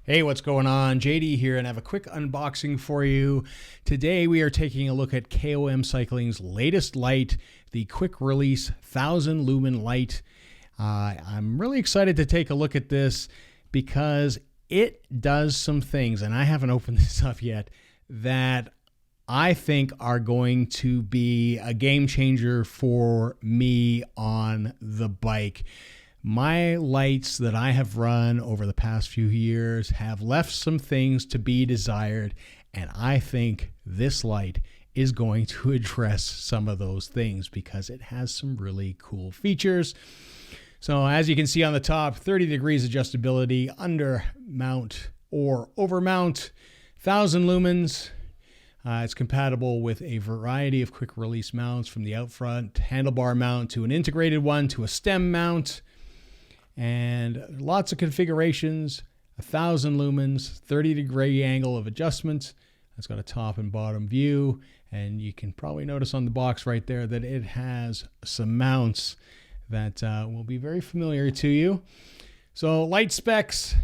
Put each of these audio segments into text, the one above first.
Hey, what's going on? JD here, and I have a quick unboxing for you. Today we are taking a look at KOM Cycling's latest light, the quick release 1000 lumen light. I'm really excited to take a look at this because it does some things, and I haven't opened this up yet, that I think are going to be a game changer for me on the bike. My lights that I have run over the past few years have left some things to be desired, and I think this light is going to address some of those things because it has some really cool features. So as you can see on the top, 30 degrees adjustability, under mount or over mount, 1000 lumens. It's compatible with a variety of quick release mounts, from the out front handlebar mount to an integrated one to a stem mount. And lots of configurations, 1000 lumens, 30-degree angle of adjustment. It's got a top and bottom view, and you can probably notice on the box right there that it has some mounts that will be very familiar to you. So light specs,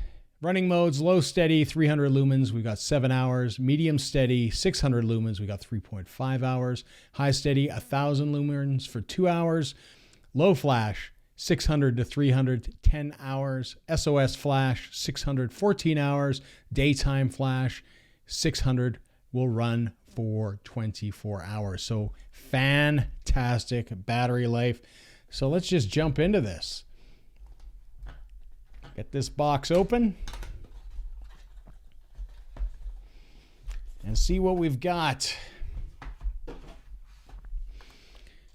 running modes, low steady, 300 lumens, we've got 7 hours. Medium steady, 600 lumens, we got 3.5 hours. High steady, 1000 lumens for 2 hours. Low flash, 600 to 300, 10 hours. SOS flash, 600, 14 hours. Daytime flash, 600, will run for 24 hours. So fantastic battery life. So let's just jump into this. Get this box open and see what we've got.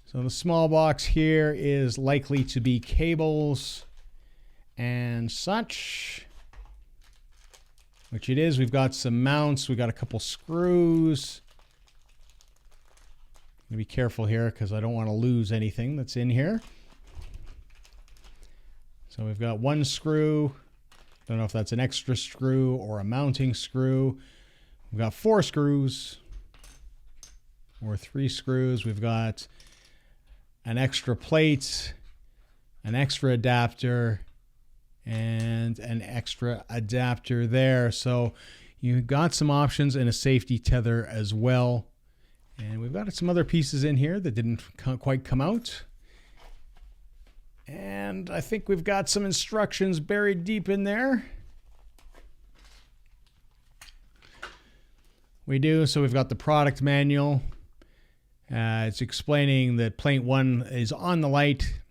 So the small box here is likely to be cables and such, which it is. We've got some mounts. We've got a couple screws. I'm gonna be careful here because I don't want to lose anything that's in here. So we've got one screw. Don't know if that's an extra screw or a mounting screw. We've got 4 screws or 3 screws. We've got an extra plate, an extra adapter, and an extra adapter there. So you've got some options and a safety tether as well. And we've got some other pieces in here that didn't quite come out. And I think we've got some instructions buried deep in there. We do. So we've got the product manual. It's explaining that plate 1 is on the light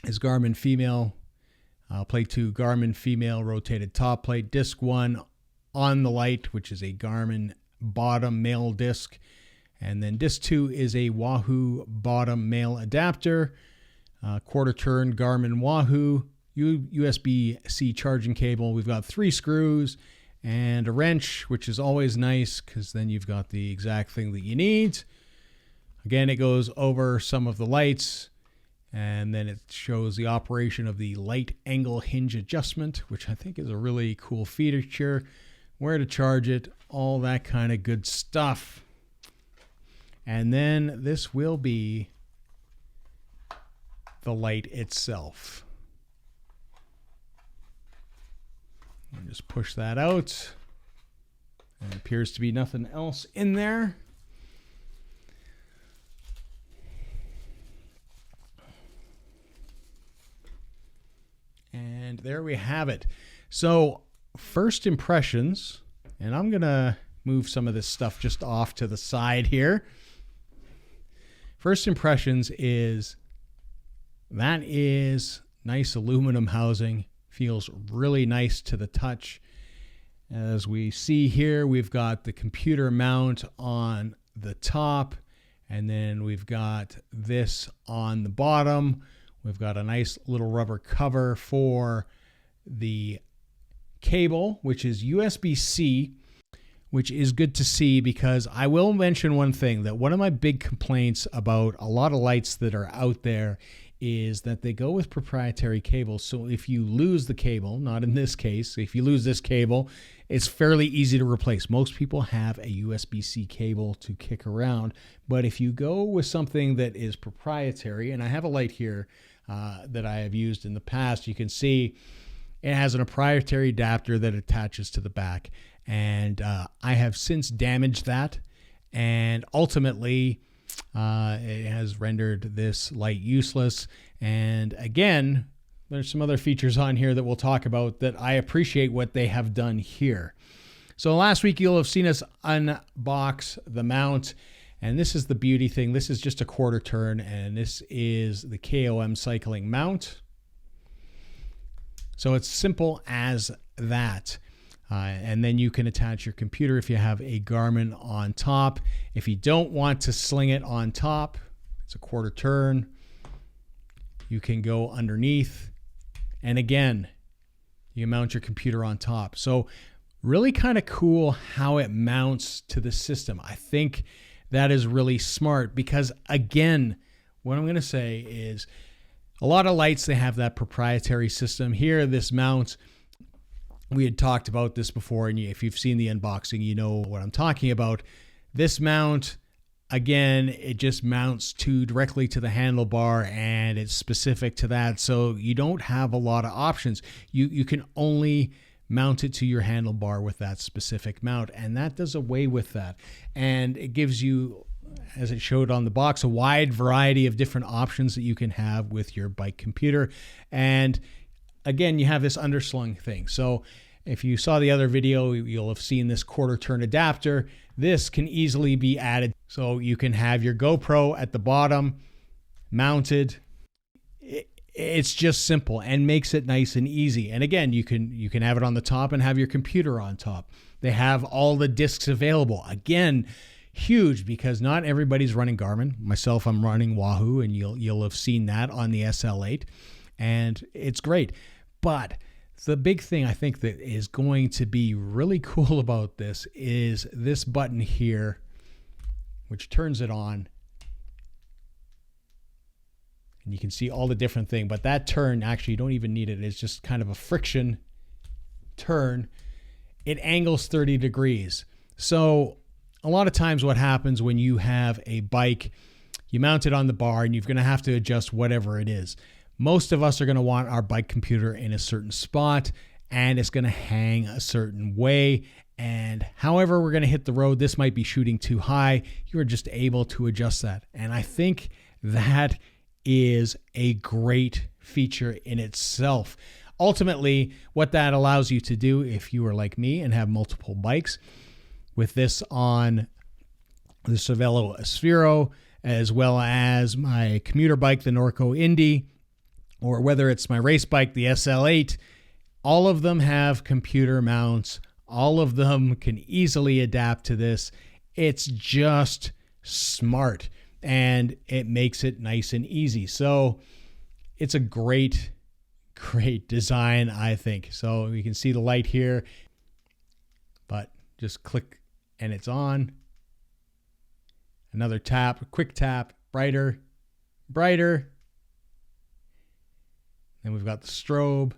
is Garmin female. Plate 2, Garmin female rotated top plate. Disc 1 on the light, which is a Garmin bottom male disc. And then disc 2 is a Wahoo bottom male adapter. Quarter turn Garmin Wahoo. USB-C charging cable. We've got 3 screws and a wrench, which is always nice because then you've got the exact thing that you need. Again, it goes over some of the lights, and then it shows the operation of the light angle hinge adjustment, which I think is a really cool feature, where to charge it, all that kind of good stuff. And then this will be the light itself. And just push that out. There appears to be nothing else in there. And there we have it. So first impressions, and I'm going to move some of this stuff just off to the side here. First impressions is that is nice aluminum housing. Feels really nice to the touch. As we see here, we've got the computer mount on the top, and then we've got this on the bottom. We've got a nice little rubber cover for the cable, which is USB-C, which is good to see because I will mention one thing, that one of my big complaints about a lot of lights that are out there is that they go with proprietary cables. So if you lose the cable, not in this case, if you lose this cable, it's fairly easy to replace. Most people have a USB-C cable to kick around. But if you go with something that is proprietary, and I have a light here that I have used in the past, you can see It has a proprietary adapter that attaches to the back, and I have since damaged that, and ultimately it has rendered this light useless. And again, there's some other features on here that we'll talk about that I appreciate what they have done here. So last week you'll have seen us unbox the mount, and this is the beauty thing. This is just a quarter turn, and this is the KOM Cycling mount. So it's simple as that. And then you can attach your computer if you have a Garmin on top. If you don't want to sling it on top, it's a quarter turn. You can go underneath. And again, you mount your computer on top. So really kind of cool how it mounts to the system. I think that is really smart because, again, what I'm going to say is a lot of lights, they have that proprietary system. Here, this mount, we had talked about this before, and if you've seen the unboxing, you know what I'm talking about. This mount, again, it just mounts directly to the handlebar, and it's specific to that. So you don't have a lot of options. You can only mount it to your handlebar with that specific mount, and that does away with that. And it gives you, as it showed on the box, a wide variety of different options that you can have with your bike computer. And again, you have this underslung thing. So if you saw the other video, you'll have seen this quarter turn adapter. This can easily be added. So you can have your GoPro at the bottom mounted. It's just simple and makes it nice and easy. And again, you can have it on the top and have your computer on top. They have all the discs available. Again, huge, because not everybody's running Garmin. Myself, I'm running Wahoo, and you'll have seen that on the SL8, and it's great. But the big thing I think that is going to be really cool about this is this button here, which turns it on. And you can see all the different things, but that turn, actually, you don't even need it. It's just kind of a friction turn. It angles 30 degrees. So a lot of times what happens when you have a bike, you mount it on the bar, and you're going to have to adjust whatever it is. Most of us are going to want our bike computer in a certain spot, and it's going to hang a certain way. And however we're going to hit the road, this might be shooting too high. You're just able to adjust that. And I think that is a great feature in itself. Ultimately, what that allows you to do, if you are like me and have multiple bikes, with this on the Cervelo Sphero, as well as my commuter bike, the Norco Indy, or whether it's my race bike, the SL8, all of them have computer mounts. All of them can easily adapt to this. It's just smart, and it makes it nice and easy. So it's a great design, I think. So you can see the light here, but just click and it's on. Another tap, a quick tap, brighter, brighter. Then we've got the strobe.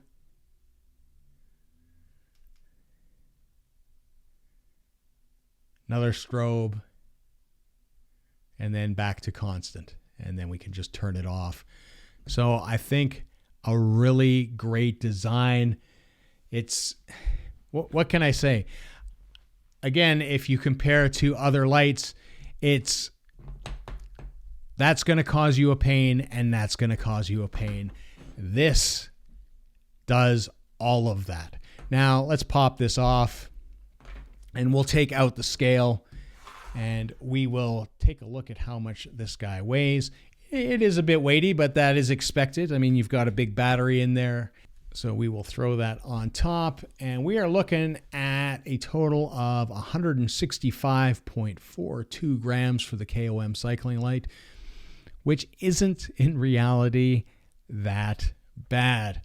Another strobe. And then back to constant. And then we can just turn it off. So I think a really great design. It's, what can I say? Again, if you compare it to other lights, that's going to cause you a pain, and that's going to cause you a pain. This does all of that. Now let's pop this off, and we'll take out the scale, and we will take a look at how much this guy weighs. It is a bit weighty, but that is expected. I mean, you've got a big battery in there. So we will throw that on top, and we are looking at a total of 165.42 grams for the KOM Cycling light, which isn't in reality that bad.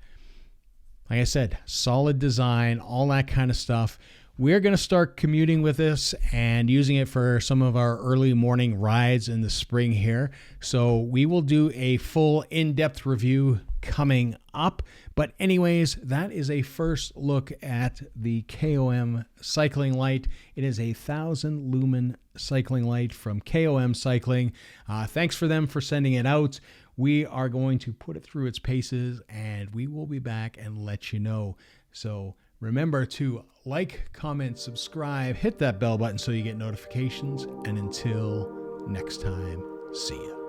Like I said, solid design, all that kind of stuff. We're going to start commuting with this and using it for some of our early morning rides in the spring here. So we will do a full in-depth review coming up. But anyways, that is a first look at the KOM Cycling light. It is a 1,000 lumen cycling light from KOM Cycling. Thanks for them for sending it out. we are going to put it through its paces, and we will be back and let you know. So remember to like, comment, subscribe, hit that bell button so you get notifications. And until next time, see ya.